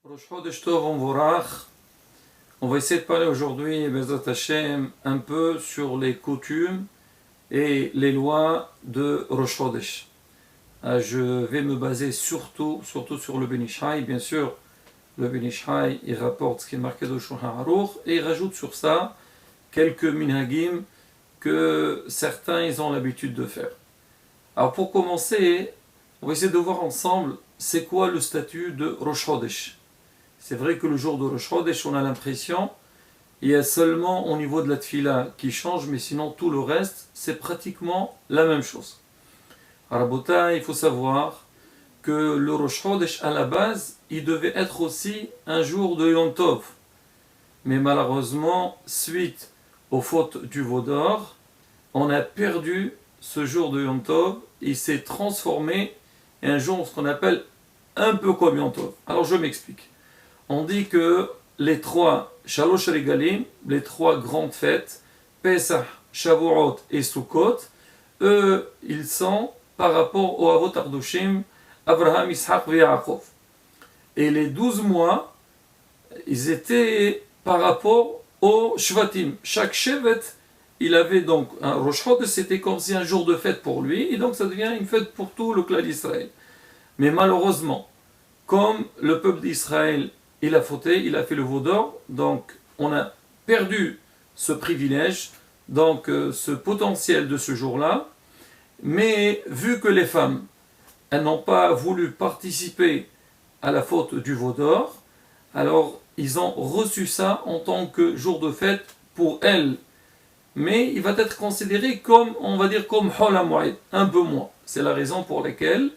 Rosh Chodesh Tov Umvorach. On va essayer de parler aujourd'hui, Bezrat Hashem, un peu sur les coutumes et les lois de Rosh Chodesh. Je vais me baser surtout sur le Ben Ish Chai. Bien sûr, le Ben Ish Chai, il rapporte ce qui est marqué dans le Shulchan Aruch et il rajoute sur ça quelques minhagim que certains ils ont l'habitude de faire. Alors pour commencer, on va essayer de voir ensemble c'est quoi le statut de Rosh Chodesh. C'est vrai que le jour de Rosh Chodesh, on a l'impression il y a seulement au niveau de la tfila qui change, mais sinon tout le reste, c'est pratiquement la même chose. Rabota, il faut savoir que le Rosh Chodesh, à la base, il devait être aussi un jour de Yom Tov. Mais malheureusement, suite aux fautes du veau d'or, on a perdu ce jour de Yom Tov. Il s'est transformé en un jour, ce qu'on appelle un peu comme Yom Tov. Alors je m'explique. On dit que les trois Shalosh Regalim, les trois grandes fêtes, Pesach, Shavuot et Sukkot, eux, ils sont par rapport aux Avot Ardoshim, Abraham, Ishaq et Yaakov. Et les 12 mois, ils étaient par rapport aux Shvatim. Chaque Shevet, il avait donc un Rosh Chodesh, c'était comme si un jour de fête pour lui, et donc ça devient une fête pour tout le clan d'Israël. Mais malheureusement, comme le peuple d'Israël il a fauté, il a fait le veau d'or, donc on a perdu ce privilège, donc ce potentiel de ce jour-là. Mais vu que les femmes, elles n'ont pas voulu participer à la faute du veau d'or, alors ils ont reçu ça en tant que jour de fête pour elles. Mais il va être considéré comme, on va dire, comme Hol HaMoed, un peu moins. C'est la raison pour laquelle,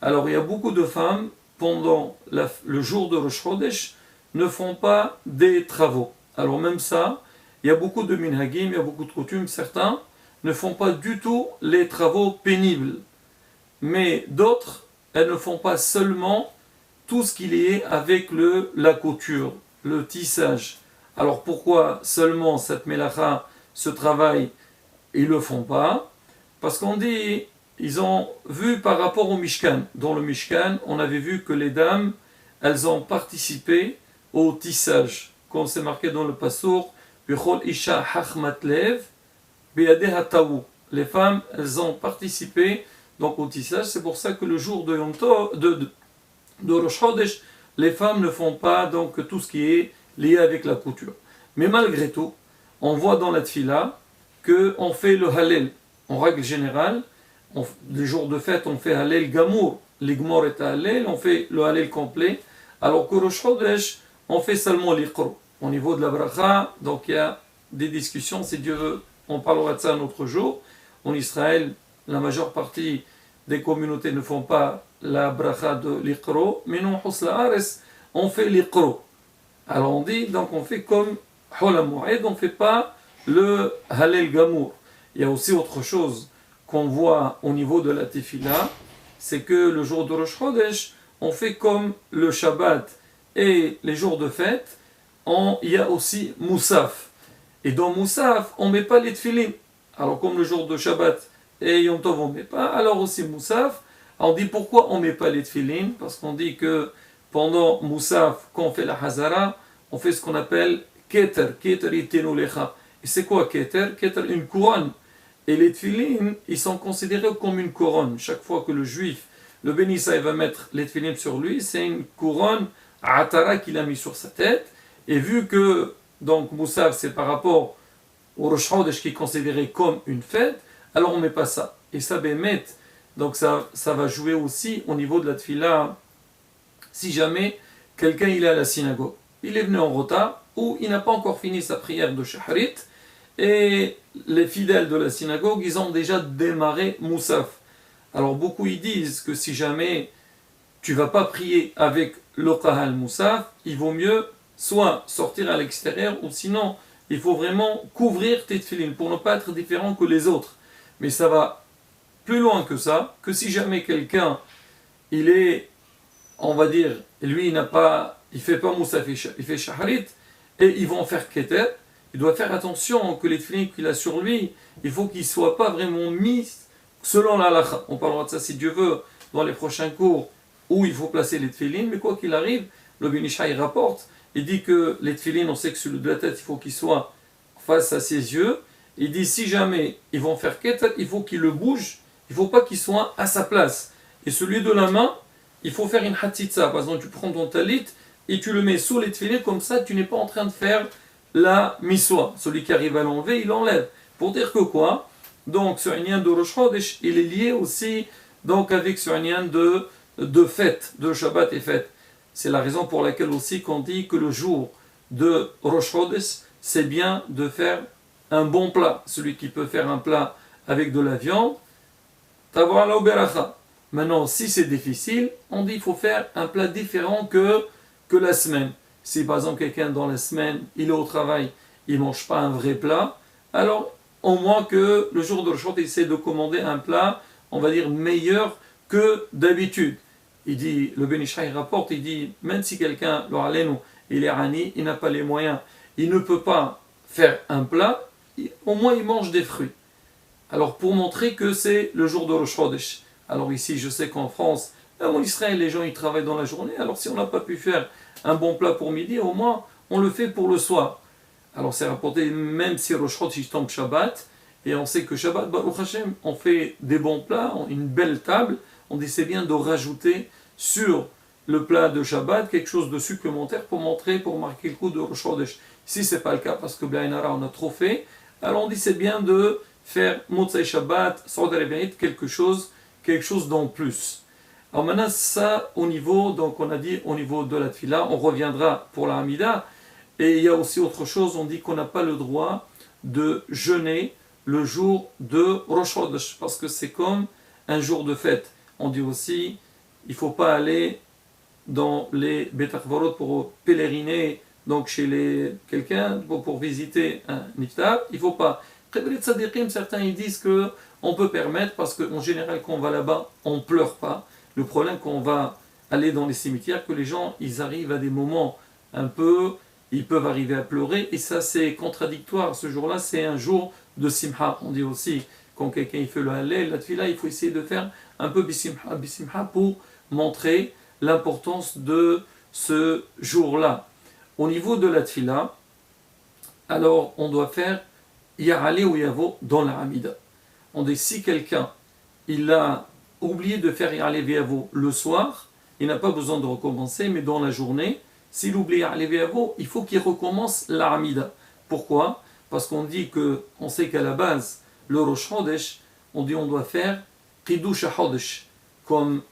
alors il y a beaucoup de femmes, pendant le jour de Rosh Chodesh, ne font pas des travaux. Alors même ça, il y a beaucoup de minhagim, il y a beaucoup de coutumes, certains ne font pas du tout les travaux pénibles. Mais d'autres, elles ne font pas seulement tout ce qui est avec la couture, le tissage. Alors pourquoi seulement cette mélacha, ce travail, ils ne le font pas? Parce qu'on dit, ils ont vu par rapport au Mishkan. Dans le Mishkan, on avait vu que les dames, elles ont participé au tissage. Comme c'est marqué dans le Passour, Bechol Isha Hachmatlev, Beyadeha Taou. Les femmes, elles ont participé donc au tissage. C'est pour ça que le jour de Yom Tov, de Rosh Chodesh, les femmes ne font pas donc tout ce qui est lié avec la couture. Mais malgré tout, on voit dans la Tfila qu'on fait le Hallel. En règle générale, les jours de fête, on fait Hallel Gamour. L'Igmor est Hallel, on fait le Hallel complet. Alors que Rosh Chodesh, on fait seulement l'Iqro. Au niveau de la bracha, donc il y a des discussions, si Dieu veut, on parlera de ça un autre jour. En Israël, la majeure partie des communautés ne font pas la bracha de l'Iqro, mais nous, on fait l'Iqro. Alors on dit, donc on fait comme Hol HaMoed, on ne fait pas le Hallel Gamour. Il y a aussi autre chose qu'on voit au niveau de la tefila, c'est que le jour de Rosh Chodesh, on fait comme le Shabbat et les jours de fête, il y a aussi Moussaf. Et dans Moussaf, on ne met pas les tefilin. Alors comme le jour de Shabbat et Yom Tov, on ne met pas, alors aussi Moussaf. On dit pourquoi on ne met pas les tefilin? Parce qu'on dit que pendant Moussaf, quand on fait la Hazara, on fait ce qu'on appelle Keter, Keter itenu lecha. Et c'est quoi Keter? Keter, une couronne. Et les tefilin, ils sont considérés comme une couronne. Chaque fois que le juif, le Ben Isaï va mettre les tefilin sur lui, c'est une couronne atara qu'il a mis sur sa tête. Et vu que donc Moussaf, c'est par rapport au Rosh Chodesh qui est considéré comme une fête, alors on ne met pas ça. Et ça bémet, donc ça va jouer aussi au niveau de la tefila. Si jamais quelqu'un il est à la synagogue, il est venu en retard ou il n'a pas encore fini sa prière de Shahrit, et les fidèles de la synagogue, ils ont déjà démarré Moussaf. Alors beaucoup ils disent que si jamais tu ne vas pas prier avec le Kahal Moussaf, il vaut mieux soit sortir à l'extérieur, ou sinon il faut vraiment couvrir tes tefilin pour ne pas être différent que les autres. Mais ça va plus loin que ça, que si jamais quelqu'un, il est, on va dire, lui il fait pas Moussaf, il fait Shahrit, et ils vont faire Keter. Il doit faire attention que les tefilin qu'il a sur lui, il faut qu'ils ne soient pas vraiment mis selon la halakha. On parlera de ça si Dieu veut dans les prochains cours où il faut placer les tefilin, mais quoi qu'il arrive, le Ben Ish Chai rapporte, il dit que les tefillin, on sait que celui de la tête, il faut qu'il soit face à ses yeux. Il dit si jamais ils vont faire ketat, il faut qu'il le bouge, il ne faut pas qu'il soit à sa place. Et celui de la main, il faut faire une hatitza. Par exemple, tu prends ton talit et tu le mets sous les tefillin, comme ça tu n'es pas en train de faire la miswa. Celui qui arrive à l'enlever, il l'enlève. Pour dire que quoi? Donc ce lien de Rosh Chodesh, il est lié aussi donc avec ce lien de fête, de Shabbat et fête. C'est la raison pour laquelle aussi qu'on dit que le jour de Rosh Chodesh, c'est bien de faire un bon plat. Celui qui peut faire un plat avec de la viande, t'avoir la beracha. Maintenant, si c'est difficile, on dit qu'il faut faire un plat différent que la semaine. Si par exemple quelqu'un dans la semaine, il est au travail, il ne mange pas un vrai plat, alors au moins que le jour de Rosh Chodesh, il essaie de commander un plat, on va dire, meilleur que d'habitude. Il dit, le Ben Ish Chai rapporte, il dit, même si quelqu'un, il est rani, il n'a pas les moyens, il ne peut pas faire un plat, au moins il mange des fruits. Alors pour montrer que c'est le jour de Rosh Chodesh. Alors ici, je sais qu'en France, même en Israël, les gens ils travaillent dans la journée, alors si on n'a pas pu faire un bon plat pour midi, au moins on le fait pour le soir. Alors c'est rapporté, même si Rosh Chodesh tombe Shabbat, et on sait que Shabbat, Baruch Hashem, on fait des bons plats, une belle table, on dit c'est bien de rajouter sur le plat de Shabbat quelque chose de supplémentaire pour marquer le coup de Rosh Chodesh. Si ce n'est pas le cas, parce que Blainara on a trop fait, alors on dit c'est bien de faire Motzei Shabbat, Sa'odat Revi'it, quelque chose d'en plus. Alors maintenant ça au niveau, donc on a dit au niveau de la Tfila, on reviendra pour la Hamida, et il y a aussi autre chose, on dit qu'on n'a pas le droit de jeûner le jour de Rosh Chodesh, parce que c'est comme un jour de fête. On dit aussi, il ne faut pas aller dans les Bet Akvarot pour pèleriner, donc chez quelqu'un, pour visiter un niftar, il ne faut pas. Certains ils disent qu'on peut permettre, parce qu'en général quand on va là-bas, on ne pleure pas. Le problème quand on va aller dans les cimetières, que les gens, ils arrivent à des moments un peu, ils peuvent arriver à pleurer, et ça c'est contradictoire. Ce jour-là, c'est un jour de simha. On dit aussi, quand quelqu'un il fait le halel, la tfila, il faut essayer de faire un peu bisimha pour montrer l'importance de ce jour-là. Au niveau de la tfila, alors on doit faire Ya'ale ou Yavo dans la Hamida. On dit si quelqu'un il a oublié de faire Ya'ale ou Yavo le soir, il n'a pas besoin de recommencer, mais dans la journée, s'il oublie Ya'ale ou Yavo, il faut qu'il recommence la Hamida. Pourquoi? Parce qu'on dit que, on sait qu'à la base, le Rosh Chodesh, on dit on doit faire Kiddush HaChodesh, comme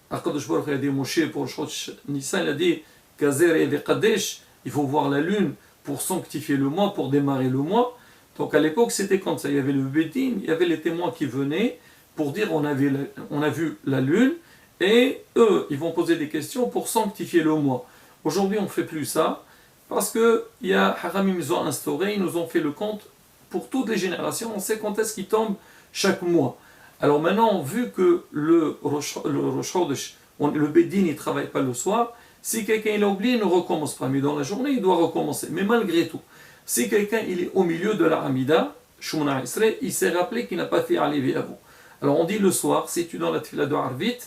Akadosh Baruch Hu a dit Moshe pour Rosh Chodesh Nissan, il a dit Kazer et Kadesh, il faut voir la lune pour sanctifier le mois, pour démarrer le mois. Donc à l'époque c'était comme ça, il y avait le Bédin, il y avait les témoins qui venaient pour dire on a vu la lune, et eux ils vont poser des questions pour sanctifier le mois. Aujourd'hui on ne fait plus ça, parce que il y a Haramim ils ont instauré, ils nous ont fait le compte pour toutes les générations, on sait quand est-ce qu'il tombe chaque mois. Alors maintenant, vu que le Rosh Chodesh, le Bédin il ne travaille pas le soir, si quelqu'un il a oublié, il ne recommence pas, mais dans la journée il doit recommencer. Mais malgré tout, si quelqu'un il est au milieu de la Hamida, Shmona Esrei, il s'est rappelé qu'il n'a pas fait Ya'ale ou Yavo. Alors on dit le soir, si tu es dans la tefila de Arvit,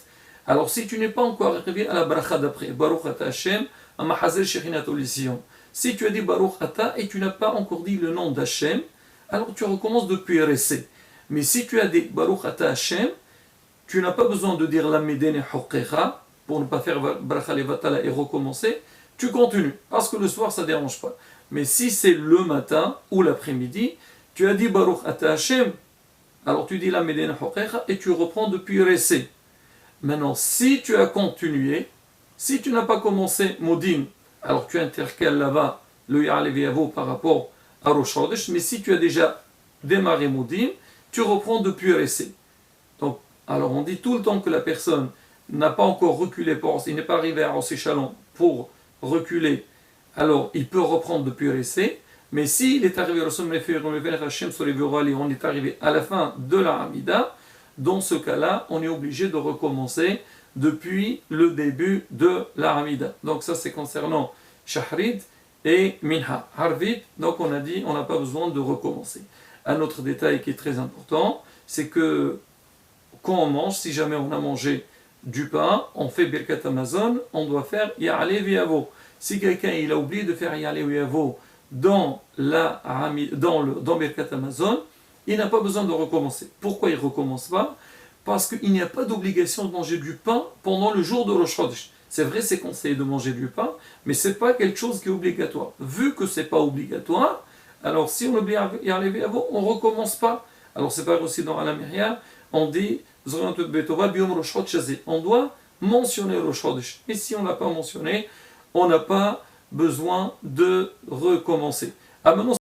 alors si tu n'es pas encore arrivé à la bracha d'après, Baruch Ata Hashem, Amahazel Shechinat Olision. Si tu as dit Baruch Ata et tu n'as pas encore dit le nom d'Hashem, alors tu recommences depuis RSC. Mais si tu as dit Baruch Ata Hashem, tu n'as pas besoin de dire la Medene Hoqecha pour ne pas faire Bracha Levatala et recommencer, tu continues, parce que le soir ça ne dérange pas. Mais si c'est le matin ou l'après-midi, tu as dit Baruch Ata Hashem, alors tu dis la Medene Hoqecha et tu reprends depuis RSC. Maintenant, si tu as continué, si tu n'as pas commencé Modim, alors tu intercales là-bas le Ya'ale ou Yavo par rapport à Rosh Chodesh, mais si tu as déjà démarré Modim, tu reprends depuis RSC. Donc, alors on dit tout le temps que la personne n'a pas encore reculé, il n'est pas arrivé à Rosh Shalom pour reculer, alors il peut reprendre depuis RSC, mais s'il est arrivé on est arrivé à la fin de la Hamida, dans ce cas-là, on est obligé de recommencer depuis le début de la Hamida. Donc ça c'est concernant Shahrid et Minha. Harvit, donc on a dit on n'a pas besoin de recommencer. Un autre détail qui est très important, c'est que quand on mange, si jamais on a mangé du pain, on fait Birkat Amazon, on doit faire Ya'alev Yavo. Si quelqu'un il a oublié de faire Ya'alev Yavo dans Birkat Amazon, il n'a pas besoin de recommencer. Pourquoi il ne recommence pas? Parce qu'il n'y a pas d'obligation de manger du pain pendant le jour de Rosh Chodesh. C'est vrai, c'est conseillé de manger du pain, mais ce n'est pas quelque chose qui est obligatoire. Vu que ce n'est pas obligatoire, alors si on oublie Ya'alev Yavo, on ne recommence pas. Alors c'est pas aussi dans Al-Amiriya, on dit on doit mentionner Rosh Chodesh. Et si on ne l'a pas mentionné, on n'a pas besoin de recommencer. Ah, maintenant,